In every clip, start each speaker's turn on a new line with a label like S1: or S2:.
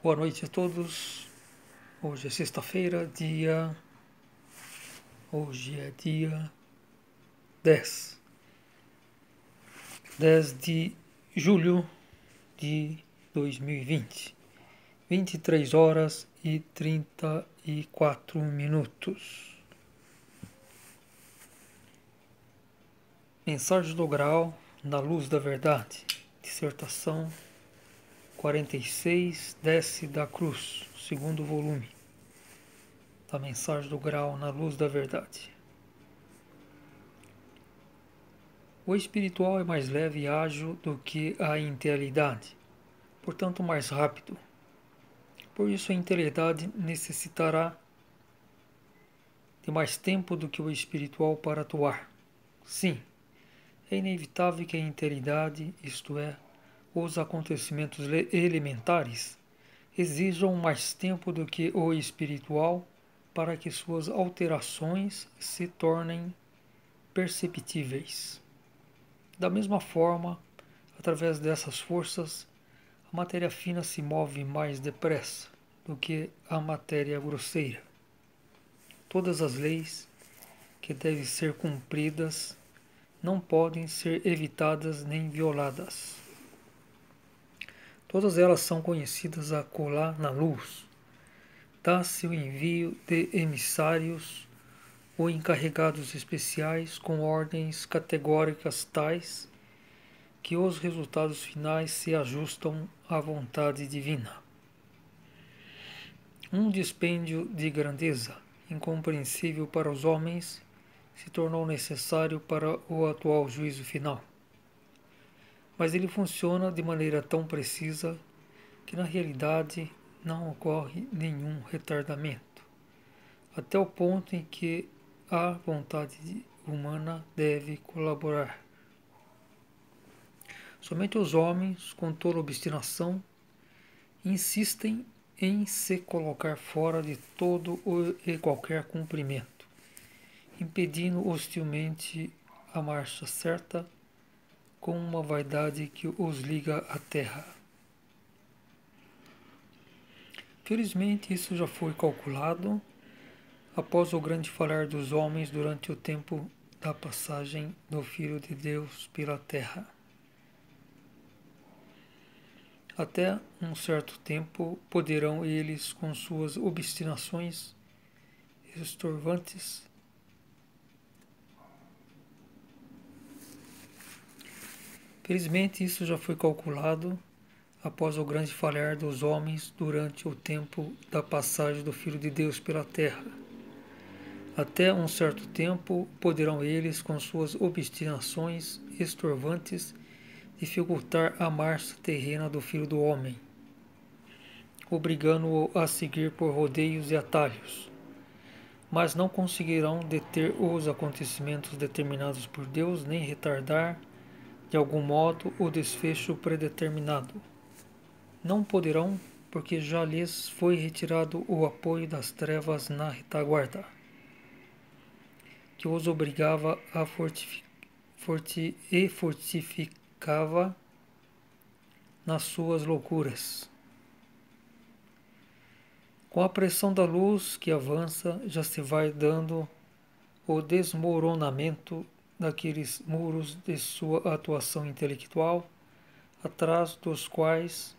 S1: Boa noite a todos. Hoje é sexta-feira, Hoje é dia 10 de julho de 2020. 23 horas e 34 minutos. Mensagem do Graal na Luz da Verdade. Dissertação 46, Desce da Cruz, segundo volume da Mensagem do Graal na Luz da Verdade. O espiritual é mais leve e ágil do que a intelectualidade, portanto mais rápido. Por isso a intelectualidade necessitará de mais tempo do que o espiritual para atuar. Sim, é inevitável que a intelectualidade, isto é, os acontecimentos elementares, exijam mais tempo do que o espiritual para que suas alterações se tornem perceptíveis. Da mesma forma, através dessas forças, a matéria fina se move mais depressa do que a matéria grosseira. Todas as leis que devem ser cumpridas não podem ser evitadas nem violadas. Todas elas são conhecidas acolá na luz. Dá-se o envio de emissários ou encarregados especiais com ordens categóricas tais que os resultados finais se ajustam à vontade divina. Um dispêndio de grandeza, incompreensível para os homens, se tornou necessário para o atual juízo final. Mas ele funciona de maneira tão precisa que na realidade não ocorre nenhum retardamento, até o ponto em que a vontade humana deve colaborar. Somente os homens, com toda obstinação, insistem em se colocar fora de todo e qualquer cumprimento, impedindo hostilmente a marcha certa com uma vaidade que os liga à terra. Felizmente isso já foi calculado após o grande falar dos homens durante o tempo da passagem do Filho de Deus pela terra. Até um certo tempo poderão eles, com suas obstinações estorvantes, felizmente isso já foi calculado após o grande falar dos homens durante o tempo da passagem do Filho de Deus pela terra. Até um certo tempo poderão eles, com suas obstinações estorvantes, dificultar a marcha terrena do Filho do Homem, obrigando-o a seguir por rodeios e atalhos, mas não conseguirão deter os acontecimentos determinados por Deus, nem retardar, de algum modo, o desfecho predeterminado. Não poderão, porque já lhes foi retirado o apoio das trevas na retaguarda, que os obrigava a fortificava nas suas loucuras. Com a pressão da luz que avança, já se vai dando o desmoronamento daqueles muros de sua atuação intelectual, atrás dos quais,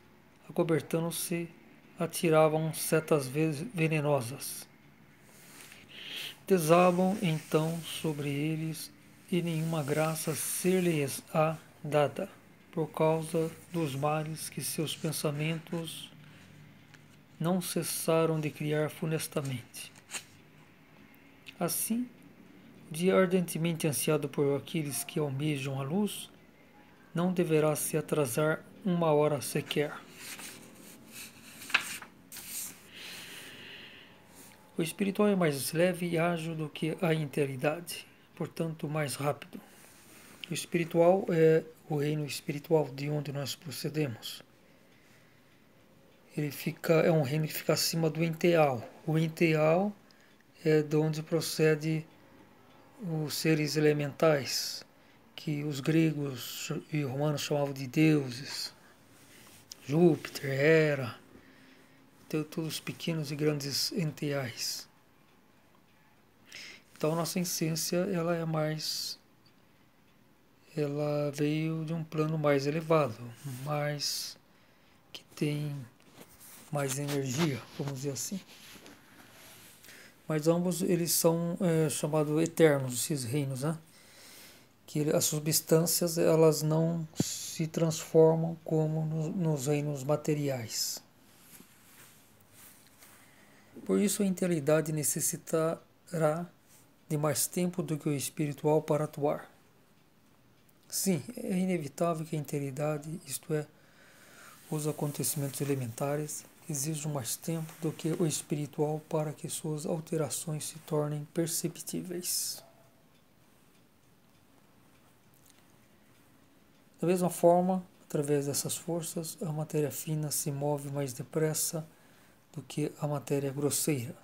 S1: acobertando-se, atiravam setas venenosas. Desabam então sobre eles e nenhuma graça ser-lhes-á dada, por causa dos males que seus pensamentos não cessaram de criar funestamente. Assim, o dia ardentemente ansiado por aqueles que almejam a luz não deverá se atrasar uma hora sequer. O espiritual é mais leve e ágil do que a intelectualidade, portanto mais rápido. O espiritual é o reino espiritual de onde nós procedemos. É um reino que fica acima do enteal. O enteal é de onde procede os seres elementais, que os gregos e romanos chamavam de deuses. Júpiter, Hera, todos os pequenos e grandes entiais. Então a nossa essência ela veio de um plano mais elevado, mais que tem mais energia, vamos dizer assim. Mas ambos eles são chamados eternos, esses reinos, né? Que as substâncias elas não se transformam como nos reinos materiais. Por isso a intelectualidade necessitará de mais tempo do que o espiritual para atuar. Sim, é inevitável que a intelectualidade, isto é, os acontecimentos elementares, exijam mais tempo do que o espiritual para que suas alterações se tornem perceptíveis. Da mesma forma, através dessas forças, a matéria fina se move mais depressa do que a matéria grosseira.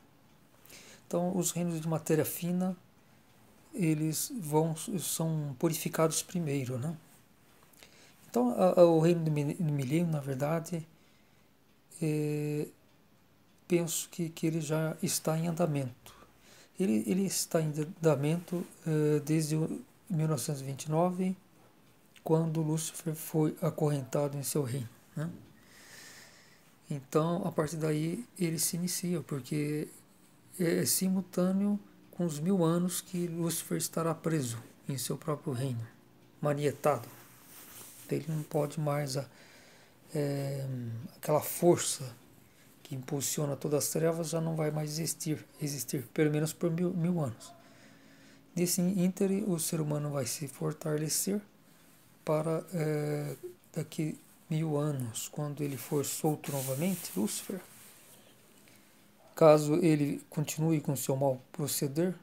S1: Então, os reinos de matéria fina, são purificados primeiro, né? Então, o reino do milênio, na verdade, penso que ele já está em andamento. Ele está em andamento desde 1929, quando Lúcifer foi acorrentado em seu reino, né? Então, a partir daí, ele se inicia, porque é simultâneo com os 1000 anos que Lúcifer estará preso em seu próprio reino, manietado. Ele não pode mais aquela força que impulsiona todas as trevas já não vai mais existir pelo menos por mil anos. Nesse íntere, o ser humano vai se fortalecer para daqui 1000 anos, quando ele for solto novamente, Lúcifer, caso ele continue com seu mau proceder,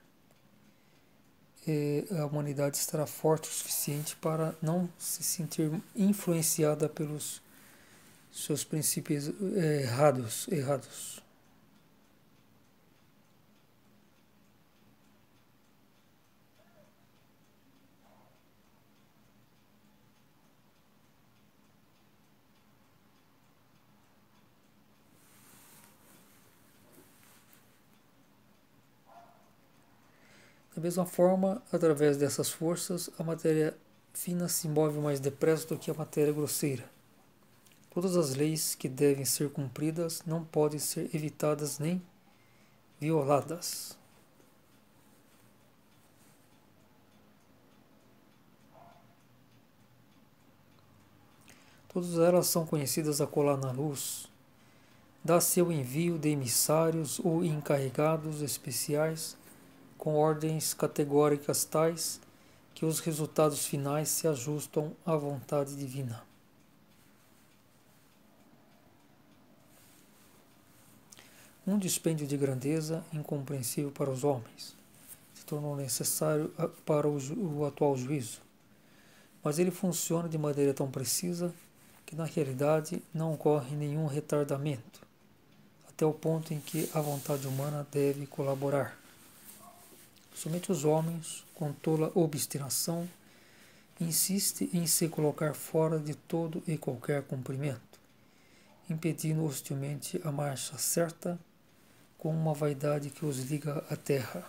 S1: a humanidade estará forte o suficiente para não se sentir influenciada pelos seus princípios errados. Da mesma forma, através dessas forças, a matéria fina se move mais depressa do que a matéria grosseira. Todas as leis que devem ser cumpridas não podem ser evitadas nem violadas. Todas elas são conhecidas a colar na luz. Dá-se o envio de emissários ou encarregados especiais com ordens categóricas tais que os resultados finais se ajustam à vontade divina. Um dispêndio de grandeza incompreensível para os homens se tornou necessário para o atual juízo, mas ele funciona de maneira tão precisa que na realidade não ocorre nenhum retardamento, até o ponto em que a vontade humana deve colaborar. Somente os homens, com tola obstinação, insistem em se colocar fora de todo e qualquer cumprimento, impedindo hostilmente a marcha certa com uma vaidade que os liga à terra.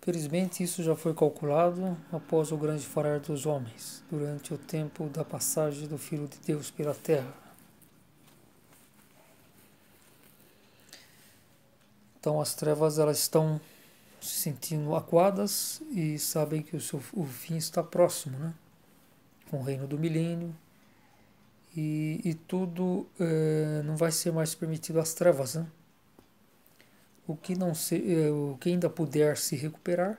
S1: Felizmente, isso já foi calculado após o grande falar dos homens, durante o tempo da passagem do Filho de Deus pela terra. Então, as trevas elas estão se sentindo acuadas e sabem que o fim está próximo, né? Com o reino do milênio, e tudo não vai ser mais permitido às trevas, né? O que ainda puder se recuperar,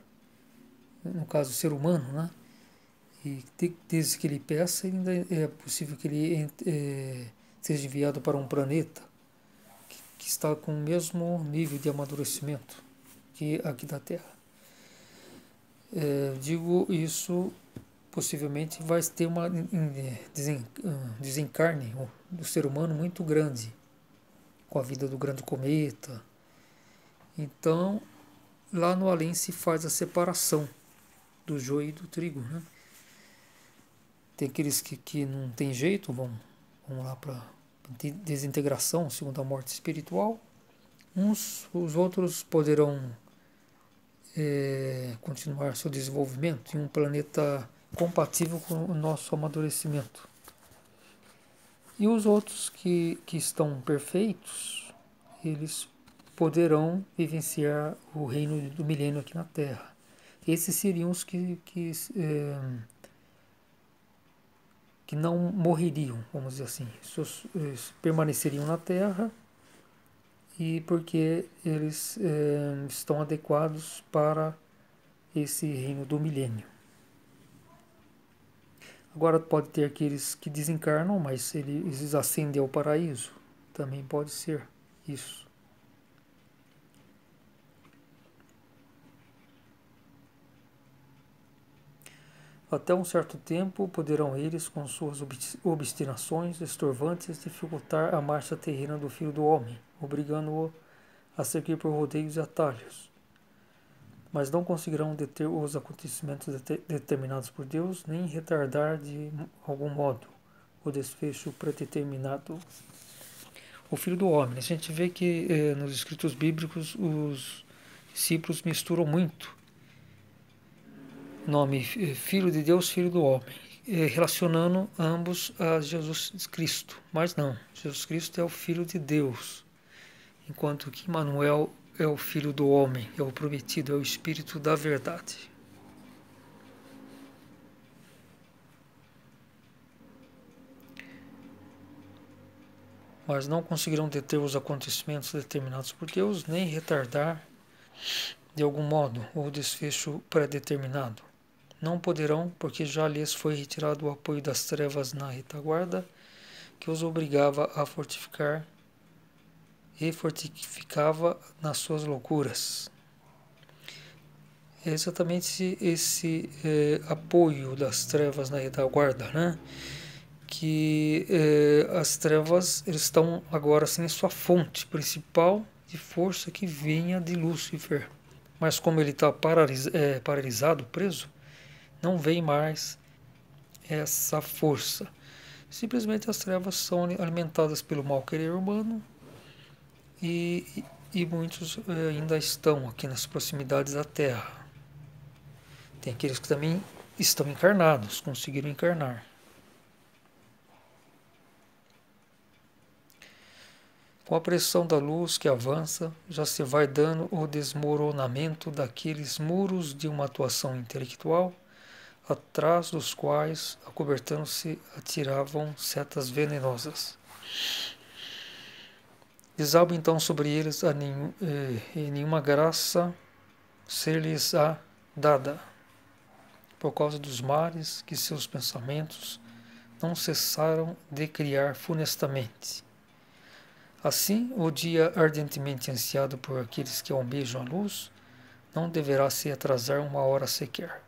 S1: no caso o ser humano, né? E desde que ele peça, ainda é possível que ele seja enviado para um planeta que está com o mesmo nível de amadurecimento que aqui da Terra. Digo isso possivelmente vai ter desencarne do ser humano muito grande, com a vida do grande cometa. Então, lá no além se faz a separação do joio e do trigo, né? Tem aqueles que não tem jeito, vão lá para desintegração, segundo a morte espiritual. Os outros poderão continuar seu desenvolvimento em um planeta compatível com o nosso amadurecimento. E os outros que estão perfeitos, eles poderão vivenciar o reino do milênio aqui na Terra. Esses seriam os que não morreriam, vamos dizer assim. Eles permaneceriam na Terra, e porque eles estão adequados para esse reino do milênio. Agora pode ter aqueles que desencarnam, mas eles ascendem ao paraíso. Também pode ser isso. Até um certo tempo poderão eles, com suas obstinações estorvantes, dificultar a marcha terrena do Filho do Homem, obrigando-o a seguir por rodeios e atalhos. Mas não conseguirão deter os acontecimentos determinados por Deus, nem retardar de algum modo o desfecho predeterminado. O Filho do Homem. A gente vê que nos escritos bíblicos os discípulos misturam muito o nome Filho de Deus, Filho do Homem, relacionando ambos a Jesus Cristo. Mas não, Jesus Cristo é o Filho de Deus, enquanto que Emmanuel é o Filho do Homem, é o prometido, é o Espírito da verdade. Mas não conseguirão deter os acontecimentos determinados por Deus, nem retardar de algum modo o desfecho pré-determinado. Não poderão, porque já lhes foi retirado o apoio das trevas na retaguarda, que os obrigava a fortificar e fortificava nas suas loucuras. É exatamente esse apoio das trevas na retaguarda, né? Que as trevas eles estão agora sem sua fonte principal de força que vinha de Lúcifer. Mas como ele está paralisado, preso, não vem mais essa força. Simplesmente as trevas são alimentadas pelo mal querer humano e muitos ainda estão aqui nas proximidades da Terra. Tem aqueles que também estão encarnados, conseguiram encarnar. Com a pressão da luz que avança, já se vai dando o desmoronamento daqueles muros de uma atuação intelectual, atrás dos quais, acobertando-se, atiravam setas venenosas. Exalba então sobre eles nenhuma graça ser-lhes-á dada, por causa dos males que seus pensamentos não cessaram de criar funestamente. Assim, o dia ardentemente ansiado por aqueles que almejam a luz não deverá se atrasar uma hora sequer.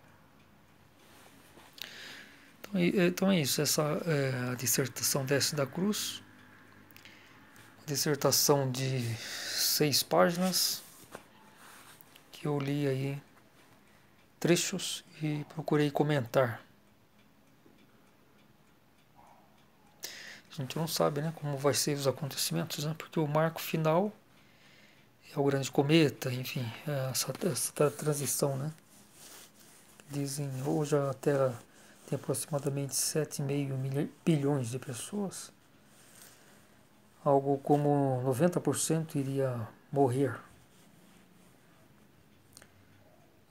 S1: Então é isso, essa é a dissertação Desce da Cruz, dissertação de 6 páginas, que eu li aí trechos e procurei comentar. A gente não sabe, né, como vai ser os acontecimentos, né, porque o marco final é o grande cometa, enfim, essa transição, né. Dizem, hoje a Terra tem aproximadamente 7,5 bilhões de pessoas. Algo como 90% iria morrer.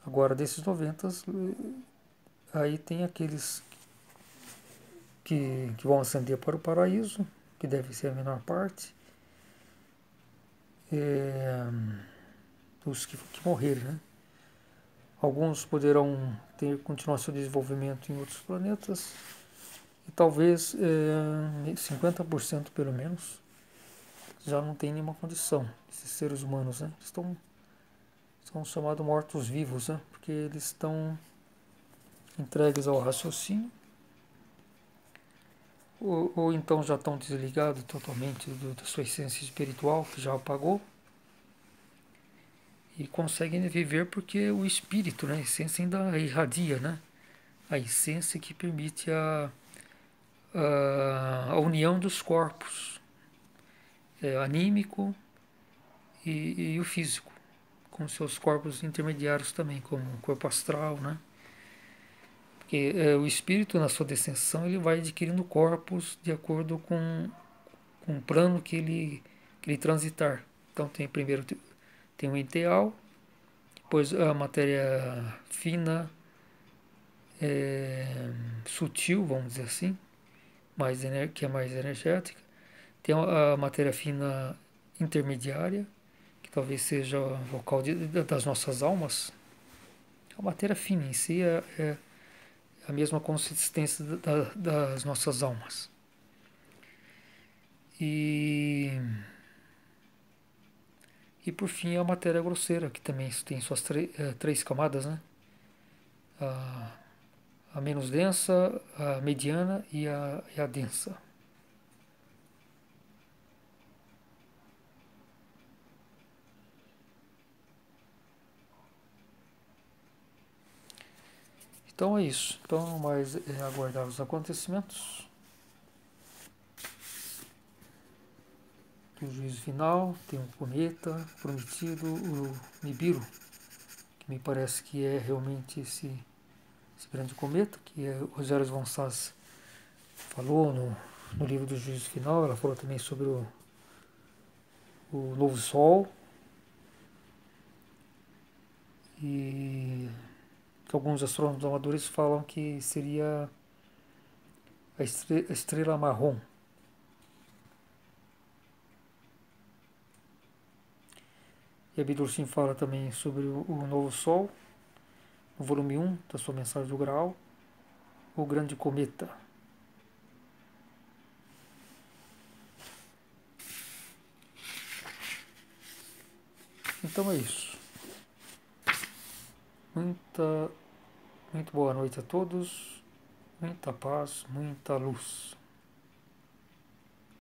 S1: Agora, desses 90, aí tem aqueles que vão ascender para o paraíso, que deve ser a menor parte. Os que morrerem, né? Alguns poderão continuar seu desenvolvimento em outros planetas, e talvez 50% pelo menos já não tem nenhuma condição. Esses seres humanos, né? São chamados mortos-vivos, né? Porque eles estão entregues ao raciocínio, ou então já estão desligados totalmente da sua essência espiritual, que já apagou, e conseguem viver porque o espírito, né, a essência ainda irradia, né, a essência que permite a união dos corpos, anímico e o físico, com seus corpos intermediários também, como o corpo astral, né? Porque o espírito, na sua descensão, ele vai adquirindo corpos de acordo com o plano que ele transitar. Então tem primeiro tem o ideal, depois a matéria fina, sutil, vamos dizer assim, que é mais energética. Tem a matéria fina intermediária, que talvez seja o local das nossas almas. A matéria fina em si é a mesma consistência das nossas almas. E por fim a matéria grosseira, que também tem suas três camadas, né? A menos densa, a mediana e a densa. Então é isso. Então, mais aguardar os acontecimentos do juízo final. Tem um cometa prometido, o Nibiru, que me parece que é realmente esse grande cometa, que o Rogério von Sass falou no livro do juízo final. Ela falou também sobre o novo Sol, e que alguns astrônomos amadores falam que seria a estrela marrom. E a Bidursim fala também sobre o novo Sol, no volume 1 da sua mensagem do Graal, o grande cometa. Então é isso. Muito boa noite a todos, muita paz, muita luz.